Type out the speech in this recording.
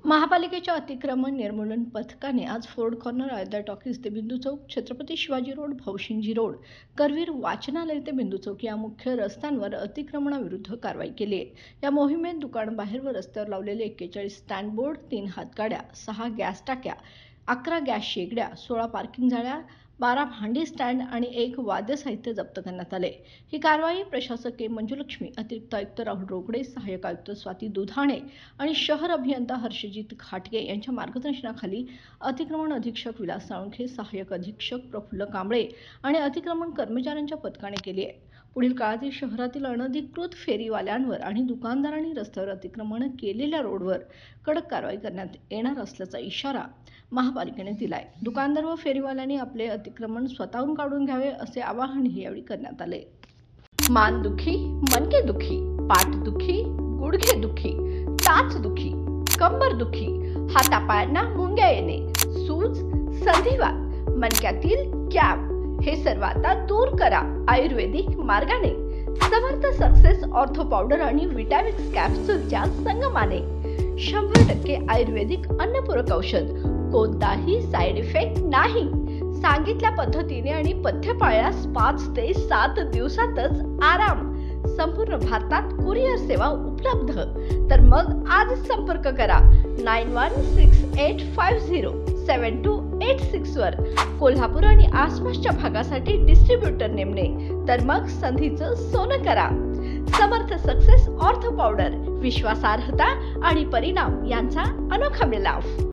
महापालिकेच्या अतिक्रमण निर्मूलन पथकाने आज फोर्ड कॉर्नर, अयोध्या टॉकीज ते बिंदू चौक, छत्रपती शिवाजी रोड, भाऊशिंजी रोड, करवीर वाचनालय ते बिंदू चौक या मुख्य रस्त्यांवर अतिक्रमणाविरुद्ध कारवाई केली आहे। या मोहिमेत दुकान बाहेर व रस्त्यावर लावलेले 41 स्टँड बोर्ड, 3 हातगाड्या, 6 गॅस टाक्या, 11 गॅस शेगड्या, 16 पार्किंग जाळ्या, 12 भांडी स्टँड आणि 1 वाद्य साहित्य जप्त करण्यात आले। ही कारवाई प्रशासक मंजुलक्ष्मी, अतिरिक्त आयुक्त राहुल रोकडे, सहाय्यक आयुक्त स्वाती दुधाणे आणि शहर अभियंता हर्षजित घाटगे यांच्या मार्गदर्शनाखाली अतिक्रमण अधीक्षक विलास साळुंखे, सहाय्यक अधीक्षक प्रफुल्ल कांबळे आणि अतिक्रमण कर्मचाऱ्यांच्या पथकाने केली आहे। पुढील काळातील शहरातील अनधिकृत फेरीवाल्यांवर आणि दुकानदारांनी रस्त्यावर अतिक्रमण केलेल्या रोडवर कडक कारवाई करण्यात येणार असल्याचा इशारा महापालिकेने दिलाय। दुकानदार व फेरीवाल्यांनी आपले अतिक्रमण स्वतःहून काढून घ्यावे असे आवाहनही यावेळी करण्यात आले। मान दुखी, मणके दुखी, पाठ दुखी, गुडघे दुखी, टाच दुखी, कंबर दुखी, हातापायांना मुंग्या येणे, सूज, संधिवात, मणक्यातील कॅप हे सर्व आता दूर करा आयुर्वेदिक मार्गाने। समर्थ सक्सेस ऑर्थो पावडर आणि विटॅमिक्स कॅप्सूलच्या संगमाने 100% आयुर्वेदिक अन्नपूरक औषध, कोणताही साइड इफेक्ट नाही। सांगितल्या पद्धतीने आणि पथ्य पाळल्यास 5 ते 7 दिवसातच आराम। संपूर्ण भारतात कुरिअर सेवा उपलब्ध। तर मग आज संपर्क करा 9168507286 वर। कोल्हापूर आणि आसपासच्या भागासाठी डिस्ट्रीब्युटर नेमणे, तर मग संधीचं सोनं करा। समर्थ सक्सेस ऑर्थो पावडर, विश्वासार्हता आणि परिणाम यांचा अनोखा मिलाफ।